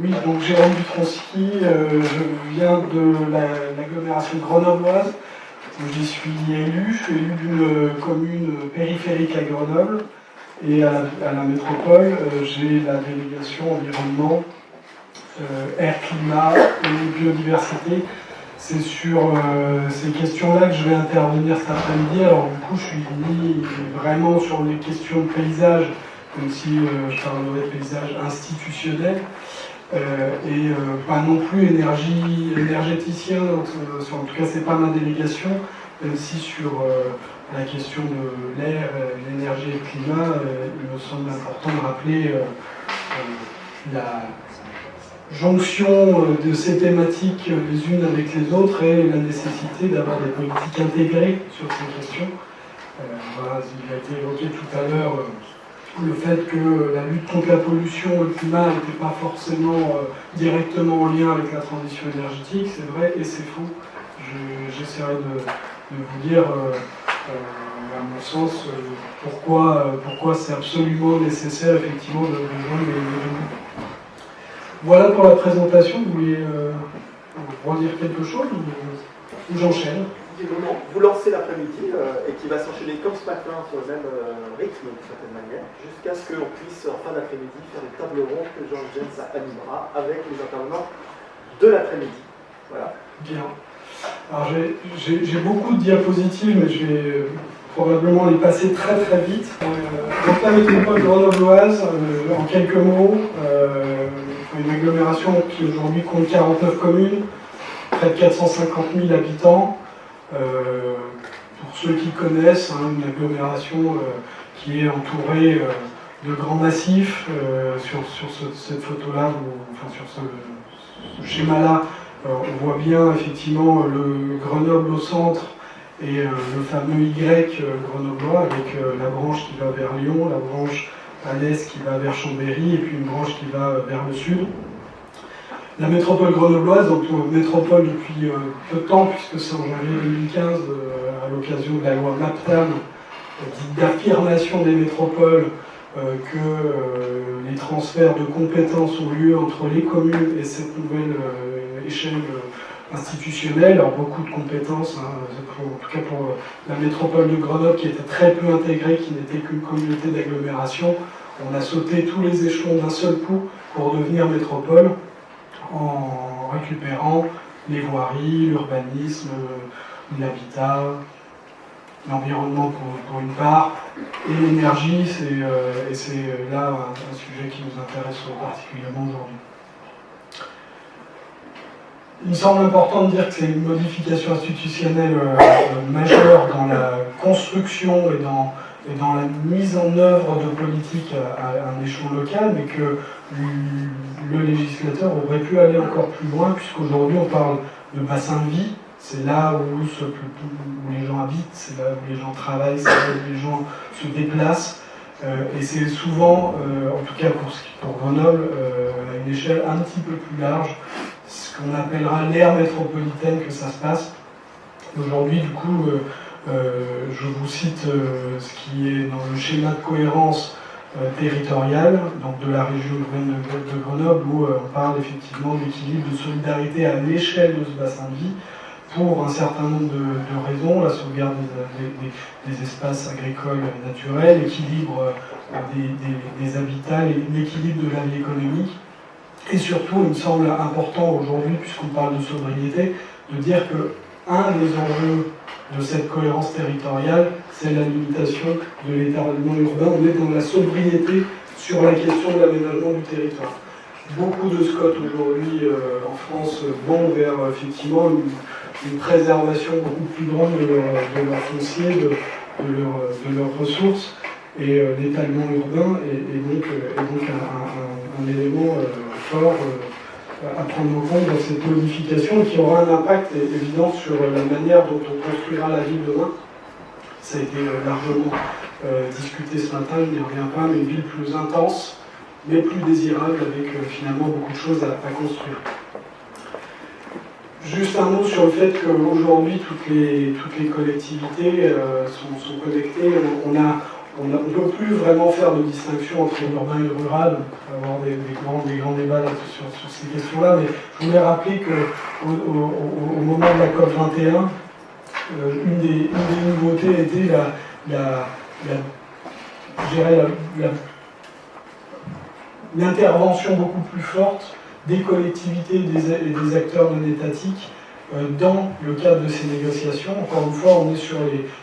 Oui, donc Jérôme Dutronski, je viens de l'agglomération grenobloise, où j'y suis élu. Je suis élu d'une commune périphérique à Grenoble, et à la métropole, j'ai la délégation environnement, air, climat et biodiversité. C'est sur ces questions-là que je vais intervenir cet après-midi. Alors du coup, je suis mis vraiment sur les questions de paysage, même si je parlerai de paysage institutionnel, et pas non plus énergéticien, en tout cas c'est pas ma délégation, même si sur la question de l'air, l'énergie et le climat, il me semble important de rappeler la jonction de ces thématiques les unes avec les autres et la nécessité d'avoir des politiques intégrées sur ces questions. Voilà, il a été évoqué tout à l'heure le fait que la lutte contre la pollution et le climat n'était pas forcément directement en lien avec la transition énergétique, c'est vrai et c'est faux. J'essaierai de vous dire, à mon sens, pourquoi c'est absolument nécessaire effectivement de rejoindre les deux. Voilà pour la présentation. Vous voulez redire quelque chose ou j'enchaîne? Vous lancez l'après-midi et qui va s'enchaîner comme ce matin sur le même rythme d'une certaine manière, jusqu'à ce qu'on puisse en fin d'après-midi faire une table ronde que Georges Jens animera avec les intervenants de l'après-midi. Voilà. Bien. Alors j'ai beaucoup de diapositives, mais je vais probablement les passer très très vite. Donc la métropole grenobloise, en quelques mots, une agglomération qui aujourd'hui compte 49 communes, près de 450 000 habitants. Pour ceux qui connaissent, une agglomération qui est entourée de grands massifs. Sur cette photo-là, enfin sur ce schéma-là, on voit bien effectivement le Grenoble au centre et le fameux Y grenoblois avec la branche qui va vers Lyon, la branche à l'est qui va vers Chambéry et puis une branche qui va vers le sud. La métropole grenobloise, donc métropole depuis peu de temps, puisque c'est en janvier 2015, à l'occasion de la loi MAPTAM, dite d'affirmation des métropoles, que les transferts de compétences ont lieu entre les communes et cette nouvelle échelle institutionnelle. Alors beaucoup de compétences, en tout cas pour la métropole de Grenoble qui était très peu intégrée, qui n'était qu'une communauté d'agglomération. On a sauté tous les échelons d'un seul coup pour devenir métropole, en récupérant les voiries, l'urbanisme, l'habitat, l'environnement pour une part, et l'énergie, et c'est là un sujet qui nous intéresse particulièrement aujourd'hui. Il me semble important de dire que c'est une modification institutionnelle majeure dans la construction et dans la mise en œuvre de politiques à un échelon local, mais que le législateur aurait pu aller encore plus loin, puisqu'aujourd'hui on parle de bassin de vie, c'est là où les gens habitent, c'est là où les gens travaillent, c'est là où les gens se déplacent, et c'est souvent, en tout cas pour Grenoble, à une échelle un petit peu plus large, ce qu'on appellera l'ère métropolitaine que ça se passe. Aujourd'hui, du coup, je vous cite ce qui est dans le schéma de cohérence territoriale, donc de la région urbaine de Grenoble, où on parle effectivement d'équilibre de solidarité à l'échelle de ce bassin de vie, pour un certain nombre de raisons, la sauvegarde des espaces agricoles et naturels, l'équilibre des habitats, l'équilibre de la vie économique, et surtout, il me semble important aujourd'hui, puisqu'on parle de sobriété, de dire que un des enjeux de cette cohérence territoriale, c'est la limitation de l'étalement urbain. On est dans la sobriété sur la question de l'aménagement du territoire. Beaucoup de Scots aujourd'hui en France vont vers effectivement une préservation beaucoup plus grande de leur foncier, de leurs ressources, et l'étalement urbain est donc un élément fort à prendre en compte dans cette modification, qui aura un impact évident sur la manière dont on construira la ville demain. Ça a été largement discuté ce matin, je n'y reviens pas, mais une ville plus intense, mais plus désirable, avec finalement beaucoup de choses à construire. Juste un mot sur le fait qu'aujourd'hui, toutes les collectivités sont connectées. on ne peut plus vraiment faire de distinction entre l'urbain et le rural. On peut avoir des grands débats sur ces questions-là, mais je voulais rappeler qu'au moment de la COP21, une des nouveautés était l'intervention beaucoup plus forte des collectivités et des acteurs non étatiques dans le cadre de ces négociations. Encore une fois, on est sur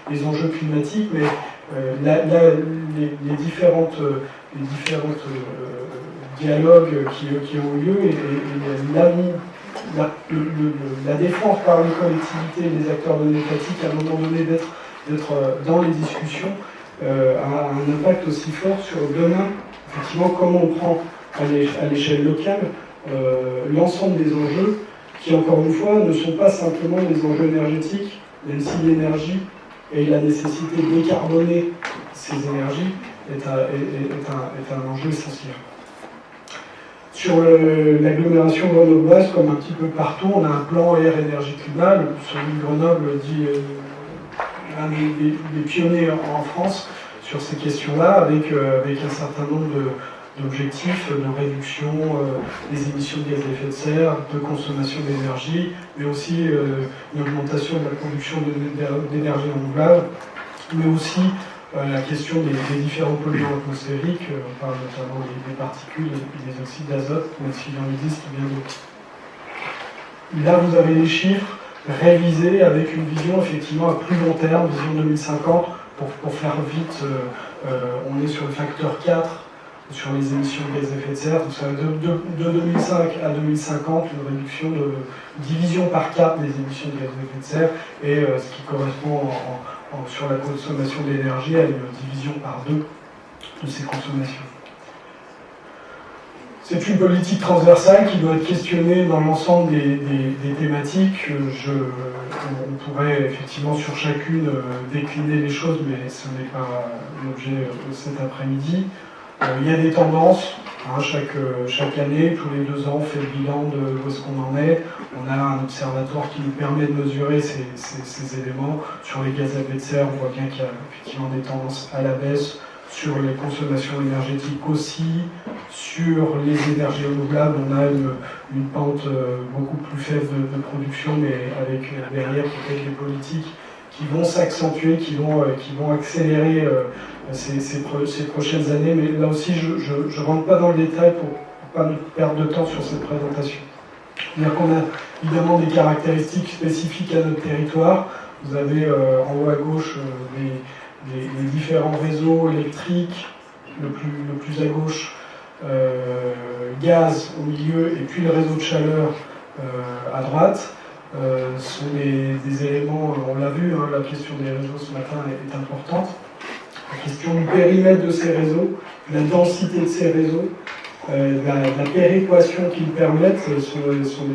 les enjeux climatiques, mais les différentes dialogues qui ont eu lieu et la défense par les collectivités et les acteurs non étatiques, à un moment donné, d'être dans les discussions, a un impact aussi fort sur demain, effectivement, comment on prend à l'échelle locale l'ensemble des enjeux qui, encore une fois, ne sont pas simplement des enjeux énergétiques, même si l'énergie et la nécessité de décarboner ces énergies est un enjeu essentiel. Sur l'agglomération grenobloise, comme un petit peu partout, on a un plan air énergie climat. Celui de Grenoble dit un des pionniers en France sur ces questions-là, avec un certain nombre d'objectifs de réduction des émissions de gaz à effet de serre, de consommation d'énergie, mais aussi une augmentation de la production d'énergie renouvelable, mais aussi la question des différents polluants atmosphériques, on parle notamment des particules et des oxydes d'azote, même si dans les 10 qui vient d'autres. Là, vous avez les chiffres révisés avec une vision effectivement à plus long terme, vision 2050, pour faire vite, on est sur le facteur 4 sur les émissions de gaz à effet de serre, donc ça va de 2005 à 2050, une réduction de division par 4 des émissions de gaz à effet de serre, et ce qui correspond sur la consommation d'énergie à une division par 2 de ces consommations. C'est une politique transversale qui doit être questionnée dans l'ensemble des thématiques. On pourrait effectivement sur chacune décliner les choses, mais ce n'est pas l'objet de cet après-midi. Il y a des tendances, hein, chaque année, tous les 2 ans, on fait le bilan de où est-ce qu'on en est. On a un observatoire qui nous permet de mesurer ces éléments. Sur les gaz à effet de serre, on voit bien qu'il y a effectivement des tendances à la baisse. Sur les consommations énergétiques aussi. Sur les énergies renouvelables, on a une pente beaucoup plus faible de production, mais avec derrière peut-être des politiques qui vont s'accentuer, qui vont accélérer ces prochaines années. Mais là aussi, je ne rentre pas dans le détail pour ne pas nous perdre de temps sur cette présentation. C'est-à-dire qu'on a évidemment des caractéristiques spécifiques à notre territoire. Vous avez en haut à gauche les différents réseaux électriques, le plus à gauche, gaz au milieu, et puis le réseau de chaleur à droite. Ce sont des éléments, on l'a vu, hein, la question des réseaux ce matin est importante. La question du périmètre de ces réseaux, la densité de ces réseaux, la péréquation qu'ils permettent sont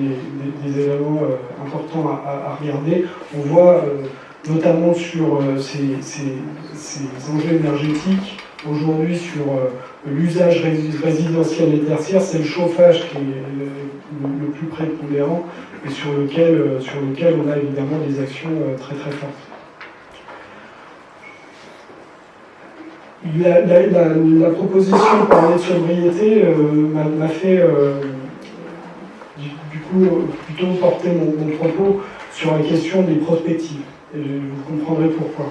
des éléments importants à regarder. On voit notamment sur ces enjeux énergétiques, aujourd'hui sur l'usage résidentiel et tertiaire, c'est le chauffage qui est le plus prépondérant et sur lequel on a évidemment des actions très très fortes. La proposition de parler de sobriété m'a fait du coup plutôt porter mon propos sur la question des prospectives. Et vous comprendrez pourquoi.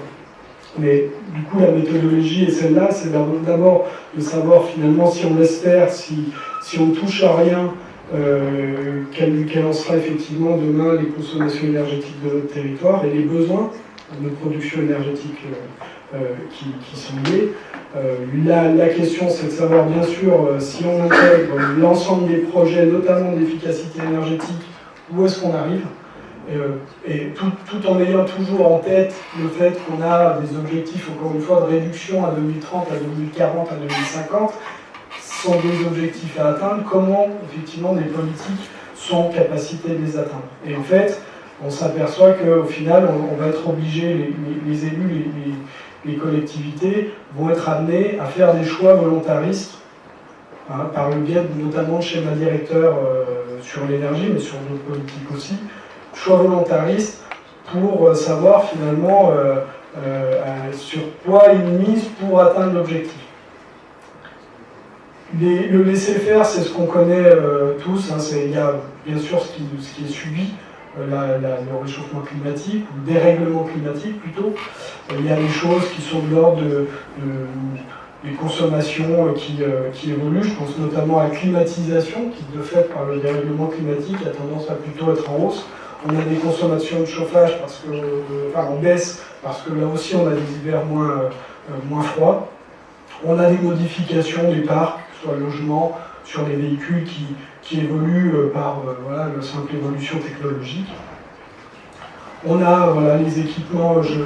Mais du coup, la méthodologie est celle-là, c'est d'abord de savoir finalement si on laisse faire, si on ne touche à rien, quelle en sera effectivement demain les consommations énergétiques de notre territoire et les besoins de production énergétique qui sont liés. La question, c'est de savoir bien sûr si on intègre l'ensemble des projets, notamment d'efficacité énergétique, où est-ce qu'on arrive. Et tout en ayant toujours en tête le fait qu'on a des objectifs, encore une fois, de réduction à 2030, à 2040, à 2050, ce sont des objectifs à atteindre, comment, effectivement, des politiques sont en capacité de les atteindre. Et en fait, on s'aperçoit qu'au final, on va être obligé, les élus, les collectivités, vont être amenés à faire des choix volontaristes, hein, par le biais notamment de schémas directeurs sur l'énergie, mais sur d'autres politiques aussi, choix volontaristes pour savoir finalement sur quoi ils misent pour atteindre l'objectif. Le laisser-faire, c'est ce qu'on connaît tous. Il y a bien sûr ce qui est subi, le réchauffement climatique, ou le dérèglement climatique plutôt. Il y a des choses qui sont de l'ordre des consommations qui évoluent. Je pense notamment à la climatisation, qui de fait, par le dérèglement climatique, a tendance à plutôt être en hausse. On a des consommations de chauffage en baisse, parce que là aussi on a des hivers moins froids. On a des modifications des parcs, soit logement, sur les véhicules qui évoluent par la simple évolution technologique. On a les équipements, je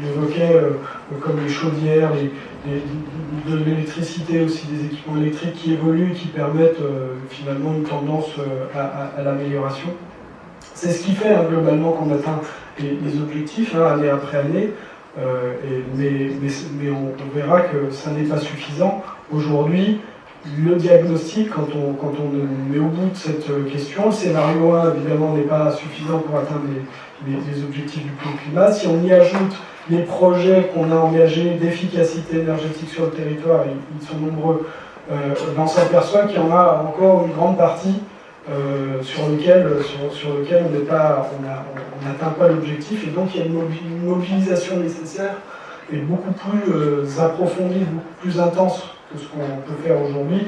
l'évoquais, comme les chaudières, de l'électricité aussi, des équipements électriques qui évoluent, qui permettent finalement une tendance à l'amélioration. C'est ce qui fait globalement qu'on atteint les objectifs année après année, mais on verra que ça n'est pas suffisant. Aujourd'hui, le diagnostic, quand on met au bout de cette question, le scénario 1 évidemment n'est pas suffisant pour atteindre les objectifs du plan climat. Si on y ajoute les projets qu'on a engagés d'efficacité énergétique sur le territoire, et ils sont nombreux, on s'aperçoit qu'il y en a encore une grande partie sur lequel on n'atteint pas l'objectif, et donc il y a une mobilisation nécessaire et beaucoup plus approfondie, beaucoup plus intense que ce qu'on peut faire aujourd'hui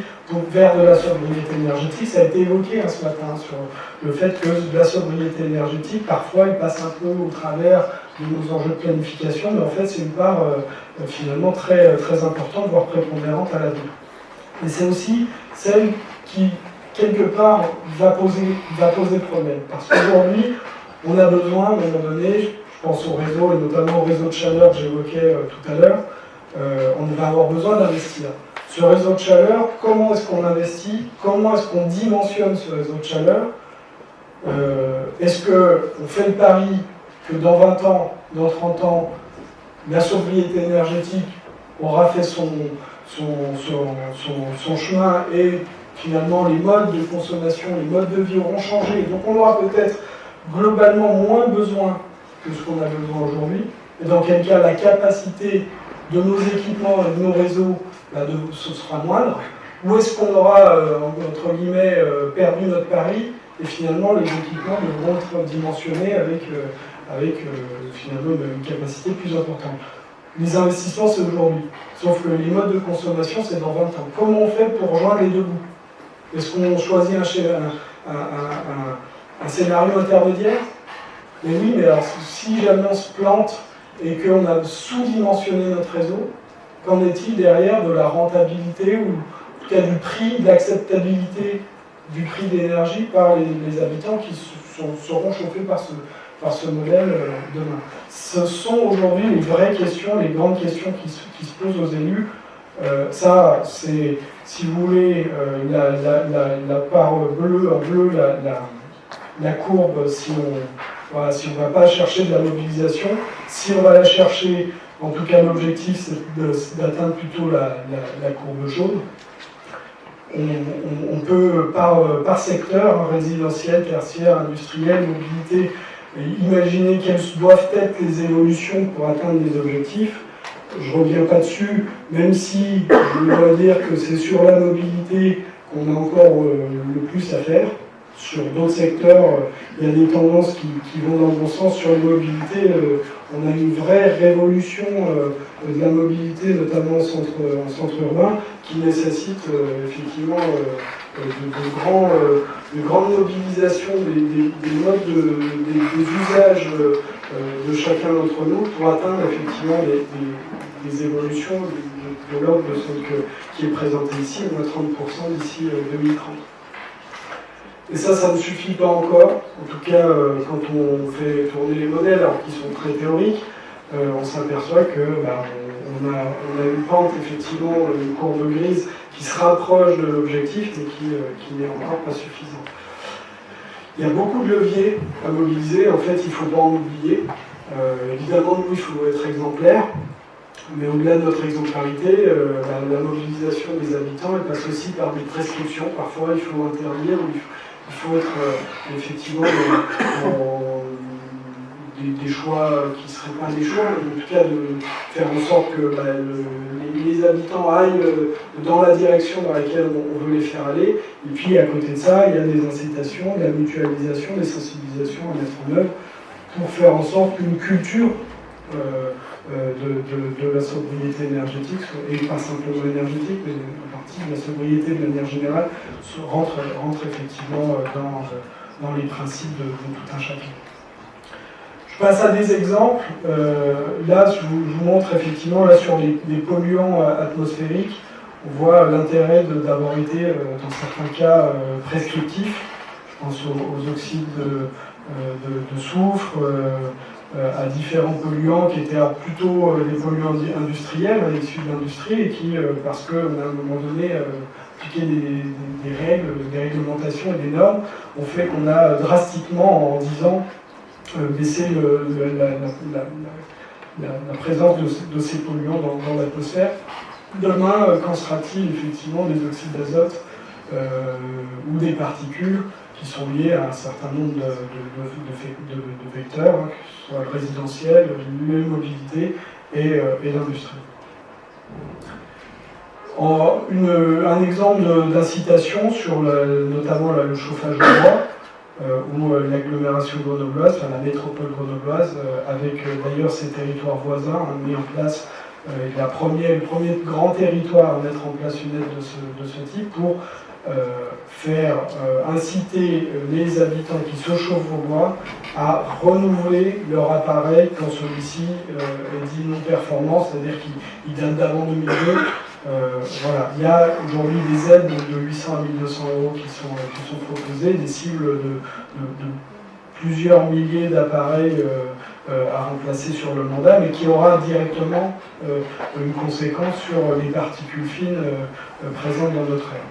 vers de la sobriété énergétique. Ça a été évoqué ce matin sur le fait que de la sobriété énergétique, parfois, il passe un peu au travers de nos enjeux de planification, mais en fait, c'est une part finalement très, très importante, voire prépondérante à l'avenir. Et c'est aussi celle qui, quelque part, va poser problème. Parce qu'aujourd'hui, on a besoin, à un moment donné, je pense au réseau, et notamment au réseau de chaleur que j'évoquais tout à l'heure, on va avoir besoin d'investir. Ce réseau de chaleur, comment est-ce qu'on investit? Comment est-ce qu'on dimensionne ce réseau de chaleur? Est-ce qu'on fait le pari que dans 20 ans, dans 30 ans, la sobriété énergétique aura fait son chemin et finalement les modes de consommation, les modes de vie auront changé, et donc on aura peut-être globalement moins besoin que ce qu'on a besoin aujourd'hui, et dans quel cas la capacité de nos équipements et de nos réseaux ce sera moindre, ou est-ce qu'on aura, entre guillemets, perdu notre pari, et finalement les équipements devront être dimensionnés avec finalement une capacité plus importante. Les investissements, c'est aujourd'hui, sauf que les modes de consommation, c'est dans 20 ans. Comment on fait pour rejoindre les deux bouts? Est-ce qu'on choisit un scénario intermédiaire? Mais oui, mais alors si jamais on se plante et qu'on a sous-dimensionné notre réseau, qu'en est-il derrière de la rentabilité ou en tout cas du prix, de l'acceptabilité du prix d'énergie par les habitants qui seront chauffés par ce modèle demain? Ce sont aujourd'hui les vraies questions, les grandes questions qui se posent aux élus. Ça, c'est, si vous voulez, la part bleue, en bleu, la courbe, si on ne va pas chercher de la mobilisation, si on va la chercher, en tout cas l'objectif c'est d'atteindre plutôt la courbe jaune. On peut par secteur, résidentiel, tertiaire, industriel, mobilité, imaginer quelles doivent être les évolutions pour atteindre les objectifs. Je ne reviens pas dessus, même si je dois dire que c'est sur la mobilité qu'on a encore le plus à faire. Sur d'autres secteurs, il y a des tendances qui vont dans le bon sens. Sur l'immobilité, on a une vraie révolution de la mobilité, notamment en centre urbain, qui nécessite effectivement de grandes mobilisations des modes, des usages de chacun d'entre nous pour atteindre effectivement les évolutions de l'ordre de celle qui est présentée ici, moins 30% d'ici 2030. Et ça ne suffit pas encore. En tout cas, quand on fait tourner les modèles, alors qu'ils sont très théoriques, on s'aperçoit que on a une pente, effectivement, une courbe grise qui se rapproche de l'objectif, mais qui n'est encore pas suffisante. Il y a beaucoup de leviers à mobiliser. En fait, il ne faut pas en oublier. Évidemment, nous, il faut être exemplaire. Mais au-delà de notre exemplarité, la mobilisation des habitants, elle passe aussi par des prescriptions. Parfois, il faut interdire, il faut être effectivement des choix qui ne seraient pas des choix, mais en tout cas de faire en sorte que les habitants aillent dans la direction dans laquelle on veut les faire aller. Et puis à côté de ça, il y a des incitations, de la mutualisation, des sensibilisations à mettre en œuvre pour faire en sorte qu'une culture de la sobriété énergétique, et pas simplement énergétique, mais en partie de la sobriété de manière générale, rentre effectivement dans les principes de tout un chacun. Je passe à des exemples. Là, je vous montre effectivement là, sur les polluants atmosphériques. On voit l'intérêt d'avoir été, dans certains cas, prescriptif. Je pense aux oxydes de soufre, à différents polluants qui étaient plutôt des polluants industriels, issus de l'industrie, et qui, parce qu'à un moment donné, appliqué des règles, des réglementations et des normes, ont fait qu'on a drastiquement, en 10 ans, baissé la présence de ces polluants dans l'atmosphère. Demain, qu'en sera-t-il effectivement des oxydes d'azote ou des particules qui sont liés à un certain nombre de vecteurs, hein, que ce soit le résidentiel, les mobilités et l'industrie. Un exemple d'incitation sur notamment le chauffage au bois, où l'agglomération grenobloise, enfin la métropole grenobloise, avec d'ailleurs ses territoires voisins, a mis en place le premier grand territoire à mettre en place une aide de ce type pour faire inciter les habitants qui se chauffent au bois à renouveler leur appareil quand celui-ci est dit non performant, c'est-à-dire qu'il date d'avant 2002. Voilà. Il y a aujourd'hui des aides de 800 à 1200 € qui sont proposées, des cibles de plusieurs milliers d'appareils à remplacer sur le mandat, mais qui aura directement une conséquence sur les particules fines présentes dans notre air.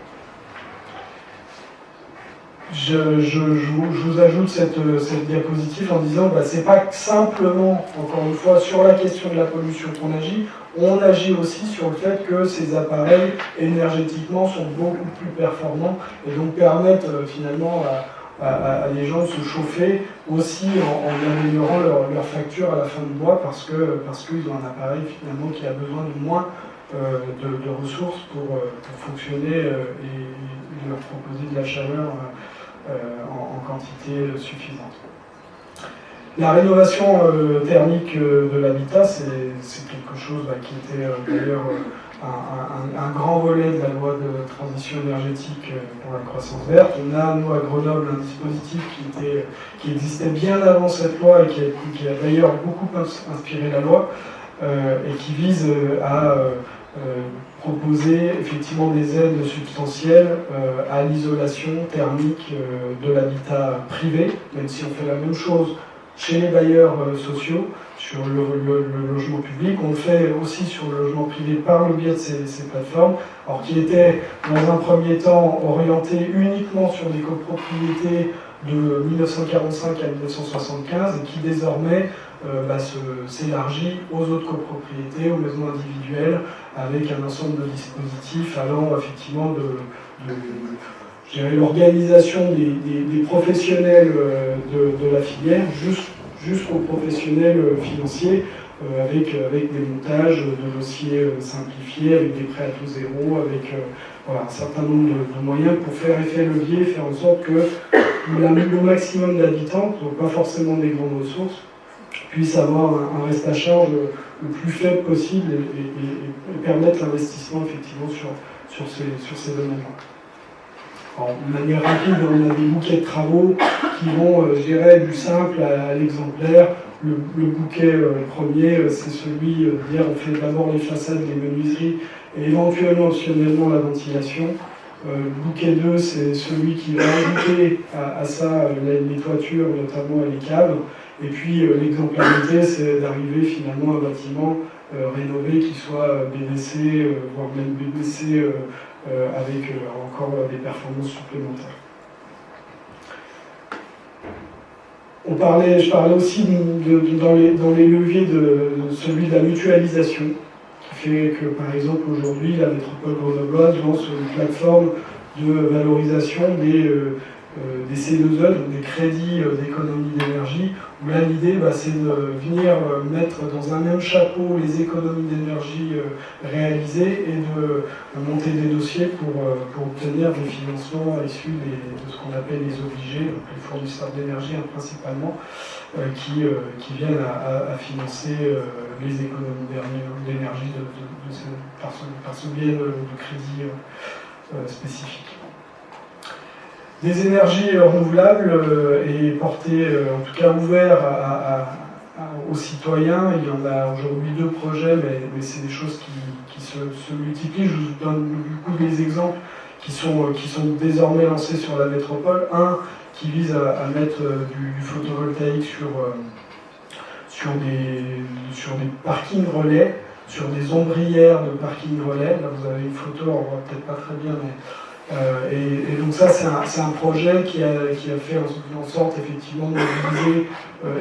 Je vous ajoute cette diapositive en disant que c'est pas simplement, encore une fois, sur la question de la pollution qu'on agit, on agit aussi sur le fait que ces appareils énergétiquement sont beaucoup plus performants et donc permettent finalement à les gens de se chauffer aussi en améliorant leur facture à la fin du mois parce qu'ils ont un appareil finalement qui a besoin de moins de ressources pour fonctionner et leur proposer de la chaleur en quantité suffisante. La rénovation thermique de l'habitat, c'est quelque chose qui était d'ailleurs un grand volet de la loi de transition énergétique pour la croissance verte. On a, nous, à Grenoble, un dispositif qui existait bien avant cette loi et qui a d'ailleurs beaucoup inspiré la loi et qui vise à proposer effectivement des aides substantielles à l'isolation thermique de l'habitat privé, même si on fait la même chose chez les bailleurs sociaux, sur le logement public. On le fait aussi sur le logement privé par le biais de ces plateformes, alors qui étaient dans un premier temps orientées uniquement sur des copropriétés de 1945 à 1975 et qui désormais s'élargit aux autres copropriétés, aux maisons individuelles, avec un ensemble de dispositifs allant effectivement de l'organisation des professionnels de la filière jusqu'aux professionnels financiers, avec des montages de dossiers simplifiés, avec des prêts à taux zéro, avec un certain nombre de moyens pour faire effet levier, faire en sorte que le maximum d'habitants, donc pas forcément des grandes ressources, puissent avoir un reste à charge le plus faible possible et permettre l'investissement effectivement sur ces domaines-là. De manière rapide, on a des bouquets de travaux qui vont, je dirais, du simple à l'exemplaire. Le bouquet premier, c'est celui de dire on fait d'abord les façades, les menuiseries et éventuellement, optionnellement, la ventilation. Le bouquet 2, c'est celui qui va ajouter à ça les toitures, notamment et les caves. Et puis l'exemplarité, c'est d'arriver finalement à un bâtiment rénové qui soit BBC, voire même BBC, avec encore des performances supplémentaires. Je parlais aussi dans les leviers de celui de la mutualisation, qui fait que par exemple aujourd'hui la métropole grenobloise lance une plateforme de valorisation des C2E, donc des crédits d'économie d'énergie, où là l'idée c'est de venir mettre dans un même chapeau les économies d'énergie réalisées et de monter des dossiers pour obtenir des financements issus de ce qu'on appelle les obligés, donc les fournisseurs d'énergie principalement, qui viennent à financer les économies d'énergie par ce biais de crédits spécifiques. Des énergies renouvelables et portées, en tout cas ouvertes aux citoyens. Il y en a aujourd'hui 2 projets, mais c'est des choses qui se multiplient. Je vous donne du coup des exemples qui sont désormais lancés sur la métropole. Un qui vise à mettre du photovoltaïque sur des parkings relais, sur des ombrières de parkings relais. Là vous avez une photo, on voit peut-être pas très bien, mais et donc ça, c'est un projet qui a fait en sorte effectivement de mobiliser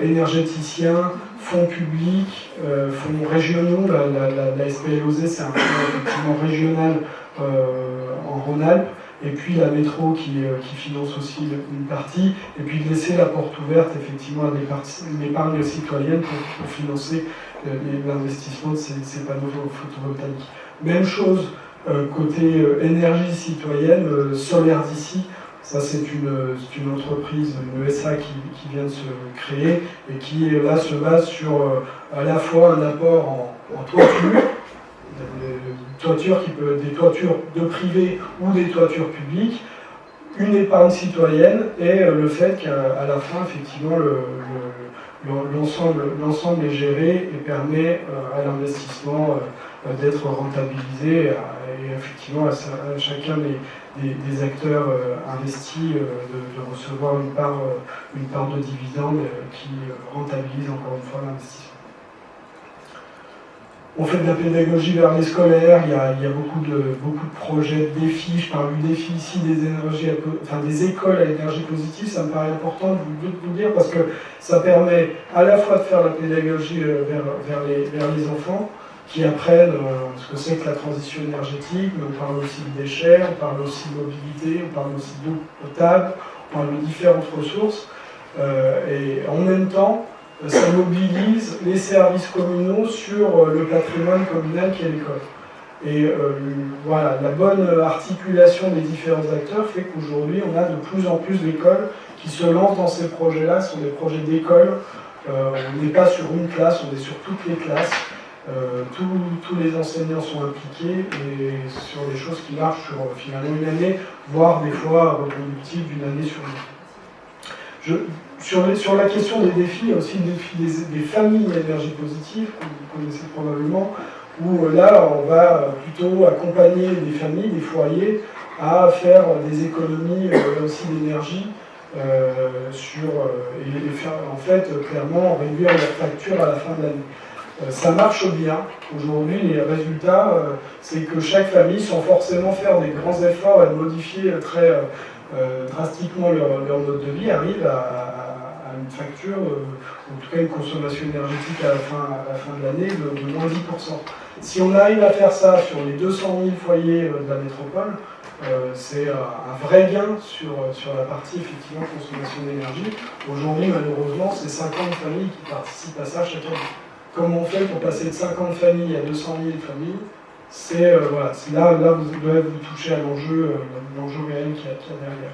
énergéticiens, fonds publics, fonds régionaux. La SPLOZ, c'est un fonds effectivement régional en Rhône-Alpes, et puis la métro qui finance aussi une partie, et puis de laisser la porte ouverte effectivement à l'épargne citoyenne pour financer l'investissement de ces panneaux photovoltaïques. Même chose. Côté énergie citoyenne, Solaire d'ici, ça c'est une entreprise, une ESA qui vient de se créer et qui là se base sur à la fois un apport en toiture, des toitures de privé ou des toitures publiques, une épargne citoyenne et le fait qu'à la fin effectivement l'ensemble est géré et permet à l'investissement d'être rentabilisé et effectivement à chacun des acteurs investis de recevoir une part de dividende qui rentabilise encore une fois l'investissement. On fait de la pédagogie vers les scolaires, il y a beaucoup de projets, de défis. Je parle du défi ici des écoles à énergie positive. Ça me paraît important de vous dire parce que ça permet à la fois de faire la pédagogie vers les enfants qui apprennent ce que c'est que la transition énergétique, mais on parle aussi de déchets, on parle aussi de mobilité, on parle aussi d'eau potable, on parle de différentes ressources. Et en même temps, ça mobilise les services communaux sur le patrimoine communal qui est l'école. Et voilà, la bonne articulation des différents acteurs fait qu'aujourd'hui, on a de plus en plus d'écoles qui se lancent dans ces projets-là, ce sont des projets d'école. On n'est pas sur une classe, on est sur toutes les classes. Tous les enseignants sont impliqués et sur des choses qui marchent sur finalement une année, voire des fois reproductives d'une année sur l'autre. Sur la question des défis, il y a aussi le défi des familles d'énergie positive, que vous connaissez probablement, où là, on va plutôt accompagner des familles, des foyers, à faire des économies aussi d'énergie et faire, en fait, clairement réduire leur facture à la fin de l'année. Ça marche bien. Aujourd'hui, les résultats, c'est que chaque famille, sans forcément faire des grands efforts et de modifier très drastiquement leur mode de vie, arrive à une facture, en tout cas une consommation énergétique à la fin de l'année de moins 10%. Si on arrive à faire ça sur les 200 000 foyers de la métropole, c'est un vrai gain sur la partie effectivement consommation d'énergie. Aujourd'hui, malheureusement, c'est 50 familles qui participent à ça chaque année. Comment on fait pour passer de 50 familles à 200 000 familles? C'est voilà, là vous devez vous toucher à l'enjeu réel qu'il y a derrière.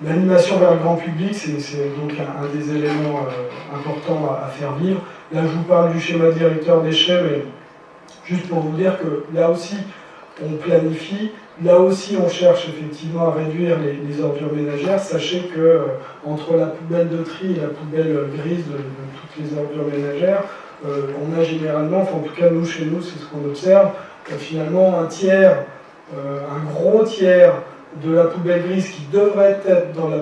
L'animation vers le grand public, c'est donc un des éléments importants à faire vivre. Là, je vous parle du schéma directeur déchets, mais juste pour vous dire que là aussi, on planifie. Là aussi, on cherche effectivement à réduire les ordures ménagères. Sachez que entre la poubelle de tri et la poubelle grise de toutes les ordures ménagères, on a généralement, enfin en tout cas nous chez nous, c'est ce qu'on observe, finalement un gros tiers de la poubelle grise qui devrait être dans la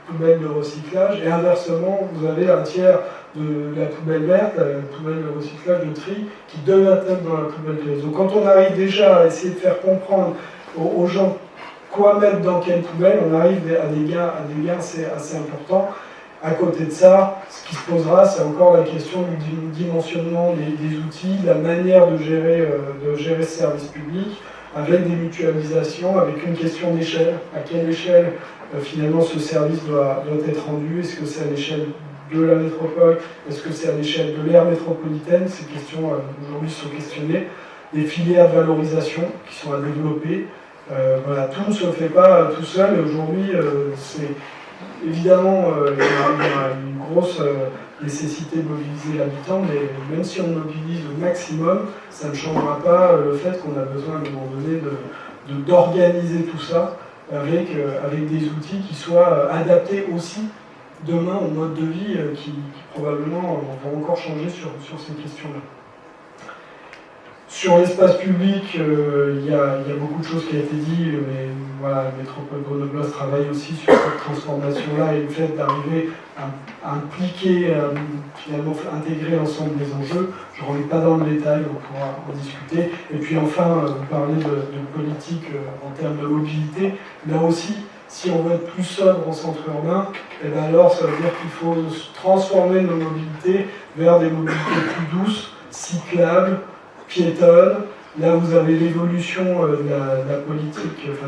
poubelle de recyclage, et inversement, vous avez un tiers de la poubelle verte, la poubelle de recyclage de tri, qui devrait être dans la poubelle grise. Donc quand on arrive déjà à essayer de faire comprendre aux gens quoi mettre dans quelle poubelle, on arrive à des gains assez importants. À côté de ça, ce qui se posera, c'est encore la question du dimensionnement des outils, de la manière de gérer ce service public, avec des mutualisations, avec une question d'échelle. À quelle échelle finalement ce service doit être rendu? Est-ce que c'est à l'échelle de la métropole? Est-ce que c'est à l'échelle de l'aire métropolitaine? Ces questions aujourd'hui sont questionnées. Des filières de valorisation qui sont à développer. Voilà, tout ne se fait pas tout seul. Aujourd'hui, c'est évidemment il y a une grosse nécessité de mobiliser l'habitant, mais même si on mobilise le maximum, ça ne changera pas le fait qu'on a besoin à un moment donné d'organiser tout ça avec des outils qui soient adaptés aussi demain au mode de vie qui probablement vont encore changer sur ces questions-là. Sur l'espace public, il y a beaucoup de choses qui ont été dites, mais voilà, la métropole grenobloise travaille aussi sur cette transformation-là et le fait d'arriver à impliquer, finalement intégrer l'ensemble des enjeux. Je ne rentre pas dans le détail, on pourra en discuter. Et puis enfin, vous parlez de politique en termes de mobilité. Là aussi, si on veut être plus sobre en centre urbain, et bien alors ça veut dire qu'il faut transformer nos mobilités vers des mobilités plus douces, cyclables, piétonne. Là, vous avez l'évolution de la politique, enfin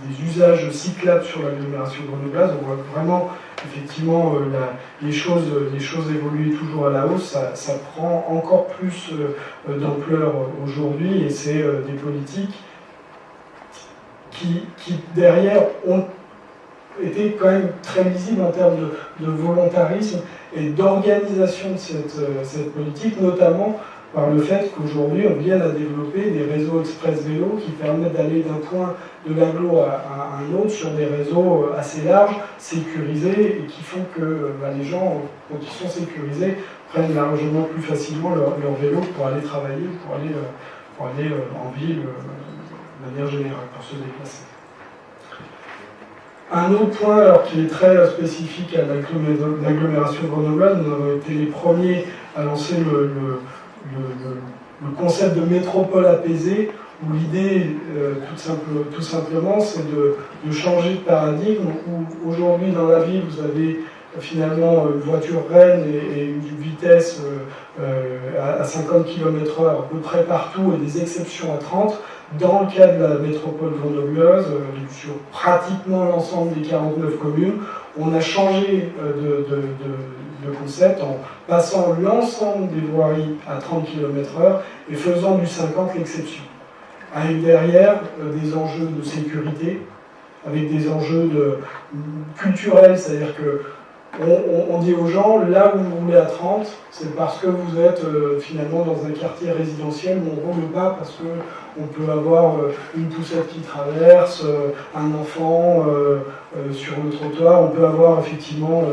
des usages cyclables sur l'agglomération grenobloise. On voit vraiment, effectivement, les choses évoluer toujours à la hausse. Ça prend encore plus d'ampleur aujourd'hui, et c'est des politiques qui, derrière, ont été quand même très visibles en termes de volontarisme et d'organisation de cette politique, notamment par le fait qu'aujourd'hui on vienne à développer des réseaux express vélo qui permettent d'aller d'un point de l'agglo à un autre sur des réseaux assez larges, sécurisés, et qui font que les gens, quand ils sont sécurisés, prennent largement plus facilement leur vélo pour aller travailler, pour aller en ville de manière générale, pour se déplacer. Un autre point, alors qui est très spécifique à l'agglomération grenobloise, nous avons été les premiers à lancer le concept de métropole apaisée, où l'idée, tout simplement, c'est de changer de paradigme, où aujourd'hui dans la ville, vous avez finalement une voiture reine et une vitesse à 50 km/h à peu près partout, et des exceptions à 30. Dans le cas de la métropole grenobloise, sur pratiquement l'ensemble des 49 communes, on a changé de concept en passant l'ensemble des voiries à 30 km/h et faisant du 50 l'exception. Avec derrière des enjeux de sécurité, avec des enjeux culturels, c'est-à-dire que on dit aux gens, là où vous roulez à 30, c'est parce que vous êtes finalement dans un quartier résidentiel où on ne roule pas parce qu'on peut avoir une poussette qui traverse, un enfant sur le trottoir, on peut avoir effectivement,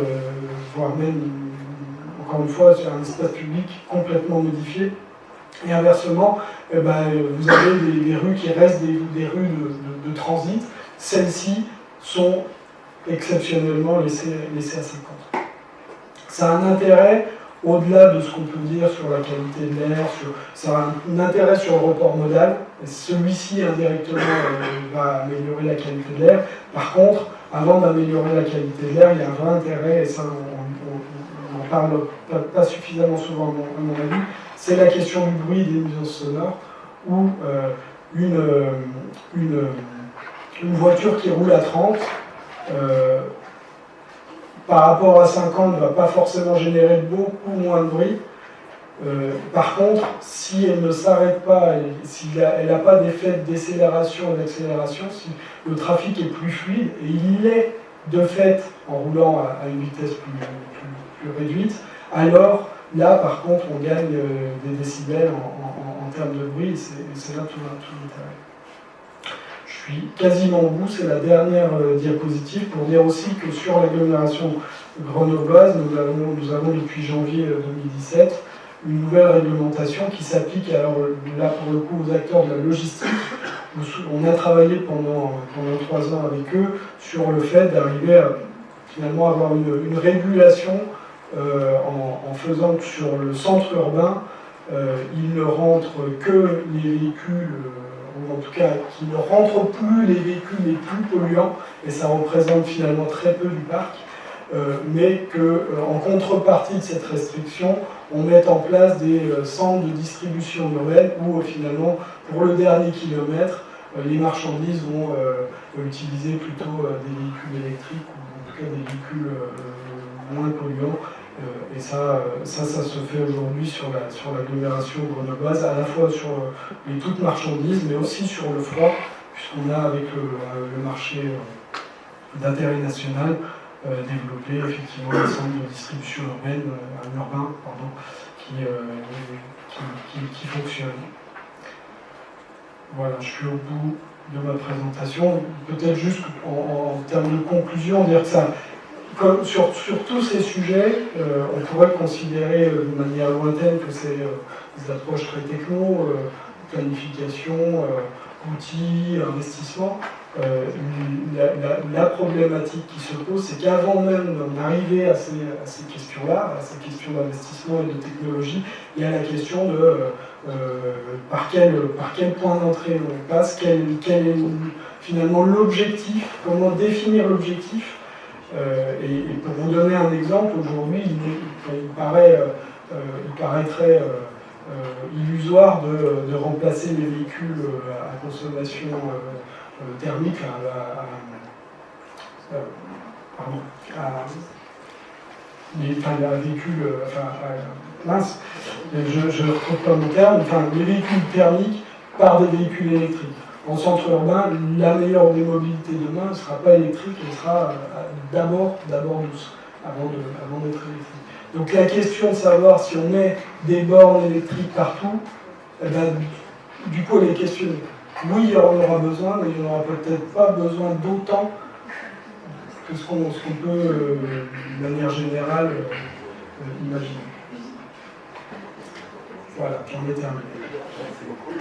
voire même, encore une fois, sur un espace public complètement modifié. Et inversement, vous avez des rues qui restent des rues de transit. Celles-ci sont exceptionnellement laissées à 50. Ça a un intérêt au-delà de ce qu'on peut dire sur la qualité de l'air, ça a un intérêt sur le report modal, et celui-ci indirectement va améliorer la qualité de l'air. Par contre, avant d'améliorer la qualité de l'air, il y a un vrai intérêt, et ça on n'en parle pas suffisamment souvent à mon avis, c'est la question du bruit et des nuisances sonores, où une voiture qui roule à 30, par rapport à 50, ne va pas forcément générer beaucoup moins de bruit. Par contre, si elle ne s'arrête pas, si elle n'a pas d'effet de décélération et d'accélération, si le trafic est plus fluide, et il l'est de fait en roulant à une vitesse plus réduite, alors là, par contre, on gagne des décibels en termes de bruit, et c'est là tout l'intérêt. Je suis quasiment au bout, c'est la dernière diapositive pour dire aussi que sur l'agglomération grenobloise, nous avons depuis janvier 2017 une nouvelle réglementation qui s'applique, alors là pour le coup, aux acteurs de la logistique. On a travaillé pendant 3 ans avec eux sur le fait d'arriver à finalement avoir une régulation en faisant que sur le centre urbain, il ne rentre que les véhicules, ou en tout cas qui ne rentrent plus les véhicules les plus polluants, et ça représente finalement très peu du parc, mais qu'en contrepartie de cette restriction, on mette en place des centres de distribution urbaine où finalement, pour le dernier kilomètre, les marchandises vont utiliser plutôt des véhicules électriques ou en tout cas des véhicules moins polluants. Et ça se fait aujourd'hui sur l'agglomération grenobloise, à la fois sur les toutes marchandises, mais aussi sur le froid, puisqu'on a avec le marché d'intérêt national développé effectivement un centre de distribution urbaine, qui fonctionne. Voilà, je suis au bout de ma présentation. Peut-être juste en termes de conclusion, dire que ça, comme sur tous ces sujets, on pourrait considérer de manière lointaine que c'est des approches très techno, planification, outils, investissement. La problématique qui se pose, c'est qu'avant même d'en arriver à ces questions-là, à ces questions d'investissement et de technologie, il y a la question de par quel point d'entrée on passe, quel est finalement l'objectif, comment définir l'objectif. Et pour vous donner un exemple, aujourd'hui, il paraîtrait illusoire de remplacer les véhicules à consommation thermique je ne retrouve pas mon terme, les véhicules thermiques par des véhicules électriques. En centre urbain, la meilleure des mobilités demain ne sera pas électrique, elle sera d'abord douce, avant d'être électrique. Donc la question de savoir si on met des bornes électriques partout, du coup elle est questionnée. Oui, il y en aura besoin, mais il n'y en aura peut-être pas besoin d'autant que ce qu'on peut, de manière générale, imaginer. Voilà, j'en ai terminé. Merci beaucoup.